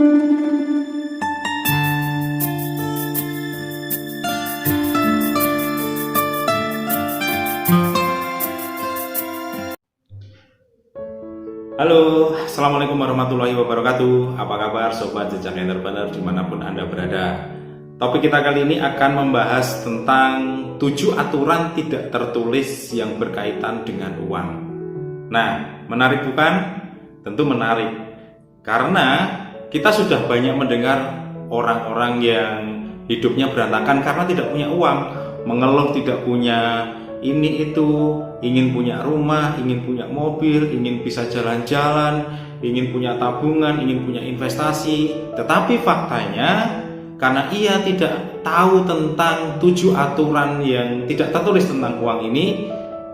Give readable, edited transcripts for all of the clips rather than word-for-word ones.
Halo, Assalamualaikum warahmatullahi wabarakatuh. Apa kabar Sobat Jejak Entrepreneur dimanapun Anda berada. Topik kita kali ini akan membahas tentang 7 aturan tidak tertulis yang berkaitan dengan uang. Nah, menarik bukan? Tentu menarik. Karena kita sudah banyak mendengar orang-orang yang hidupnya berantakan karena tidak punya uang, mengeluh tidak punya ini itu, ingin punya rumah, ingin punya mobil, ingin bisa jalan-jalan, ingin punya tabungan, ingin punya investasi. Tetapi faktanya karena ia tidak tahu tentang 7 aturan yang tidak tertulis tentang uang ini,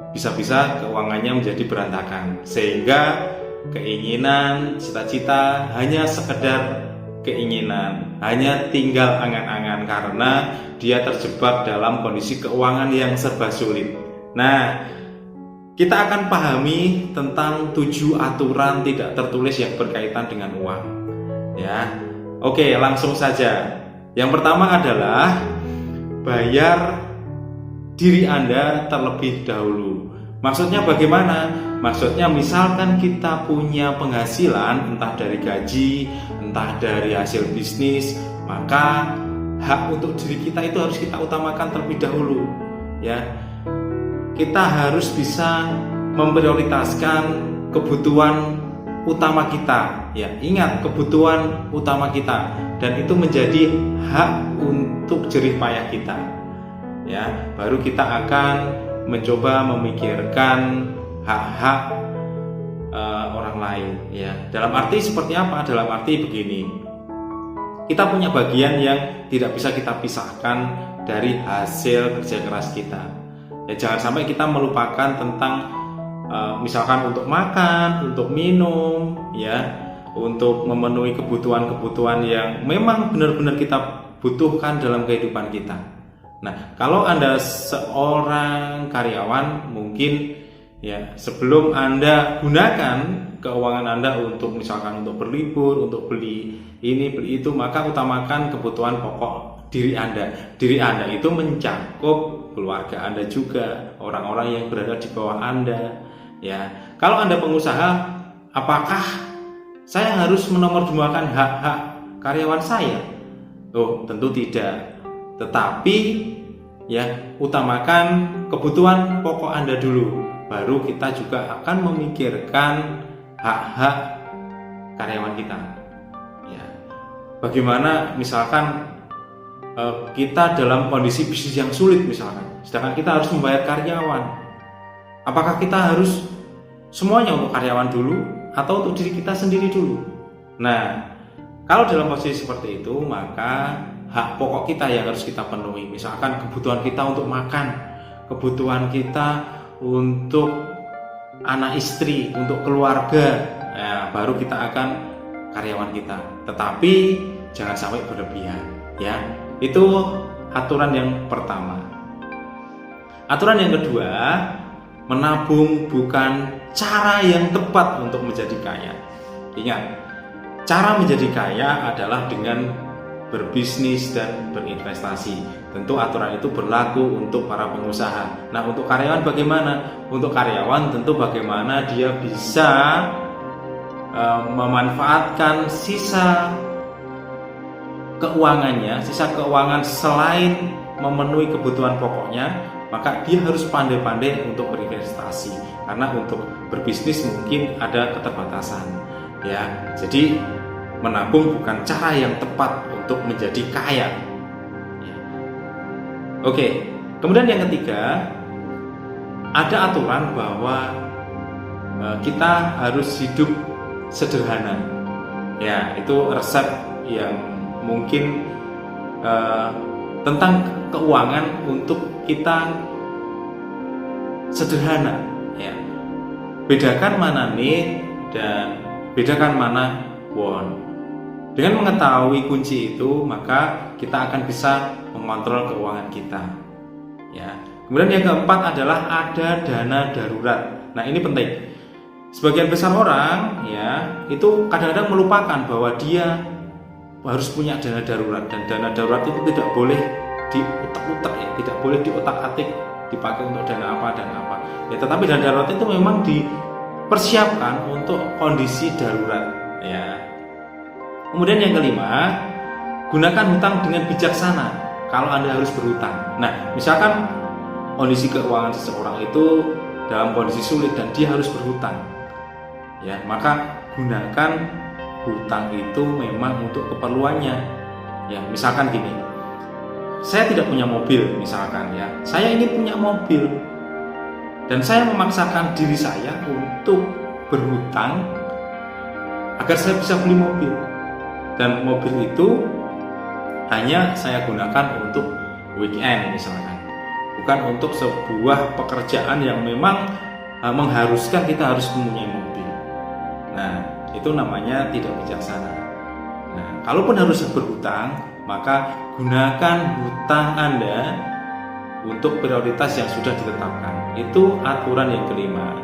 bisa-bisa keuangannya menjadi berantakan. Sehingga keinginan, cita-cita hanya sekedar keinginan, hanya tinggal angan-angan karena dia terjebak dalam kondisi keuangan yang serba sulit. Nah, kita akan pahami tentang 7 aturan tidak tertulis yang berkaitan dengan uang. Ya, oke, langsung saja. Yang pertama adalah bayar diri Anda terlebih dahulu. Maksudnya bagaimana? Maksudnya misalkan kita punya penghasilan entah dari gaji, entah dari hasil bisnis, maka hak untuk diri kita itu harus kita utamakan terlebih dahulu. Ya, kita harus bisa memprioritaskan kebutuhan utama kita. Ya, ingat kebutuhan utama kita, dan itu menjadi hak untuk jerih payah kita. Ya, baru kita akan mencoba memikirkan hak-hak orang lain. Ya, dalam arti seperti apa? Dalam arti begini, kita punya bagian yang tidak bisa kita pisahkan dari hasil kerja keras kita. Ya, jangan sampai kita melupakan tentang misalkan untuk makan, untuk minum, ya, untuk memenuhi kebutuhan-kebutuhan yang memang benar-benar kita butuhkan dalam kehidupan kita. Nah, kalau Anda seorang karyawan, mungkin ya sebelum Anda gunakan keuangan Anda untuk misalkan untuk berlibur, untuk beli ini, beli itu, maka utamakan kebutuhan pokok diri Anda. Diri Anda itu mencakup keluarga Anda juga, orang-orang yang berada di bawah Anda. Ya, kalau Anda pengusaha, apakah saya harus menomorduakan hak-hak karyawan saya? Oh, tentu tidak. Tetapi ya, utamakan kebutuhan pokok Anda dulu. Baru kita juga akan memikirkan hak-hak karyawan kita. Ya, bagaimana misalkan kita dalam kondisi bisnis yang sulit misalkan, sedangkan kita harus membayar karyawan. Apakah kita harus semuanya untuk karyawan dulu atau untuk diri kita sendiri dulu? Nah, kalau dalam posisi seperti itu, maka hak pokok kita yang harus kita penuhi. Misalkan kebutuhan kita untuk makan, kebutuhan kita untuk anak istri, untuk keluarga, ya, baru kita akan karyawan kita. Tetapi jangan sampai berlebihan. Ya, itu aturan yang pertama. Aturan yang kedua, menabung bukan cara yang tepat untuk menjadi kaya. Ingat, cara menjadi kaya adalah dengan berbisnis dan berinvestasi. Tentu aturan itu berlaku untuk para pengusaha. Nah, untuk karyawan bagaimana? Untuk karyawan tentu bagaimana dia bisa memanfaatkan sisa keuangannya, sisa keuangan selain memenuhi kebutuhan pokoknya, maka dia harus pandai-pandai untuk berinvestasi. Karena untuk berbisnis mungkin ada keterbatasan. Ya, jadi menabung bukan cara yang tepat untuk menjadi kaya. Ya. Oke, kemudian yang ketiga, ada aturan bahwa kita harus hidup sederhana. Ya, itu resep yang mungkin tentang keuangan untuk kita sederhana. Ya. Bedakan mana nih dan bedakan mana won. Dengan mengetahui kunci itu, maka kita akan bisa mengontrol keuangan kita. Ya. Kemudian yang keempat adalah ada dana darurat. Nah, ini penting. Sebagian besar orang ya itu kadang-kadang melupakan bahwa dia harus punya dana darurat, dan dana darurat itu tidak boleh diutak-utak ya, tidak boleh diotak-atik dipakai untuk dana apa dan apa ya, tetapi dana darurat itu memang dipersiapkan untuk kondisi darurat ya. Kemudian yang kelima, gunakan hutang dengan bijaksana kalau Anda harus berhutang. Nah, misalkan kondisi keuangan seseorang itu dalam kondisi sulit dan dia harus berhutang ya, maka gunakan hutang itu memang untuk keperluannya ya. Misalkan gini, saya tidak punya mobil misalkan ya, saya ini punya mobil dan saya memaksakan diri saya untuk berhutang agar saya bisa beli mobil, dan mobil itu hanya saya gunakan untuk weekend misalkan, bukan untuk sebuah pekerjaan yang memang mengharuskan kita harus mempunyai mobil. Nah, itu namanya tidak bijaksana. Nah, kalaupun harus berhutang, maka gunakan hutang Anda untuk prioritas yang sudah ditetapkan. Itu aturan yang kelima.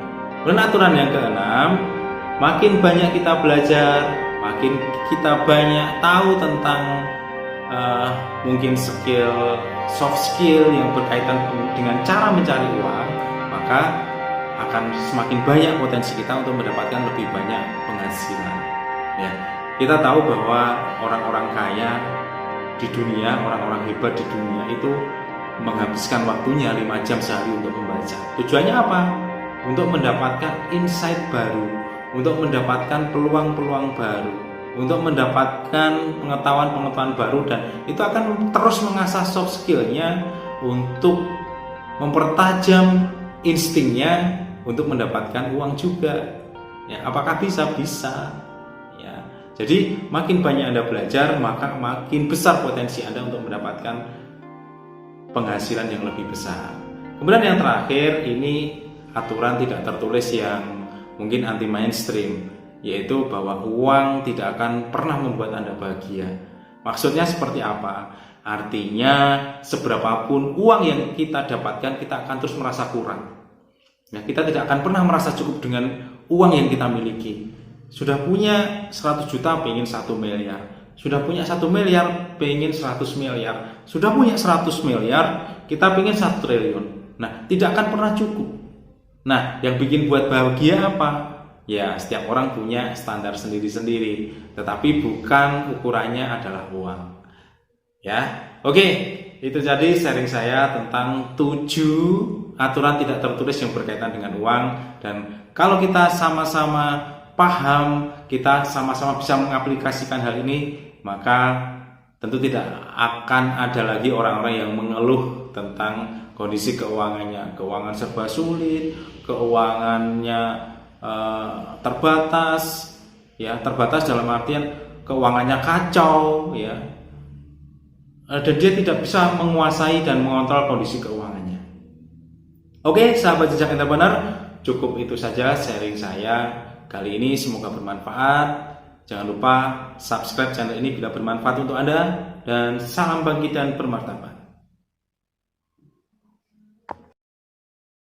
Dan aturan yang keenam, makin banyak kita belajar, makin kita banyak tahu tentang mungkin skill, soft skill yang berkaitan dengan cara mencari uang, maka akan semakin banyak potensi kita untuk mendapatkan lebih banyak penghasilan ya. Kita tahu bahwa orang-orang kaya di dunia, orang-orang hebat di dunia itu menghabiskan waktunya 5 jam sehari untuk membaca. Tujuannya apa? Untuk mendapatkan insight baru, untuk mendapatkan peluang-peluang baru, untuk mendapatkan pengetahuan-pengetahuan baru, dan itu akan terus mengasah soft skill-nya untuk mempertajam instingnya untuk mendapatkan uang juga ya. Apakah bisa? Bisa ya. Jadi makin banyak Anda belajar, maka makin besar potensi Anda untuk mendapatkan penghasilan yang lebih besar. Kemudian yang terakhir, ini aturan tidak tertulis yang mungkin anti mainstream, yaitu bahwa uang tidak akan pernah membuat Anda bahagia. Maksudnya seperti apa? Artinya seberapapun uang yang kita dapatkan, kita akan terus merasa kurang ya. Kita tidak akan pernah merasa cukup dengan uang yang kita miliki. Sudah punya 100 juta, pengen 1 miliar. Sudah punya 1 miliar, pengen 100 miliar. Sudah punya 100 miliar, kita pengen 1 triliun. Nah, tidak akan pernah cukup. Nah, yang bikin buat bahagia apa? Ya, setiap orang punya standar sendiri-sendiri, tetapi bukan ukurannya adalah uang. Ya, oke, itu jadi sharing saya tentang 7 aturan tidak tertulis yang berkaitan dengan uang. Dan kalau kita sama-sama paham, kita sama-sama bisa mengaplikasikan hal ini, maka tentu tidak akan ada lagi orang-orang yang mengeluh tentang kondisi keuangannya. Keuangan serba sulit, keuangannya terbatas ya, terbatas dalam artian keuangannya kacau ya, dan dia tidak bisa menguasai dan mengontrol kondisi keuangannya. Oke, sahabat jejak entrepreneur, cukup itu saja sharing saya kali ini, semoga bermanfaat. Jangan lupa subscribe channel ini bila bermanfaat untuk Anda, dan salam bangkit dan bermartabat.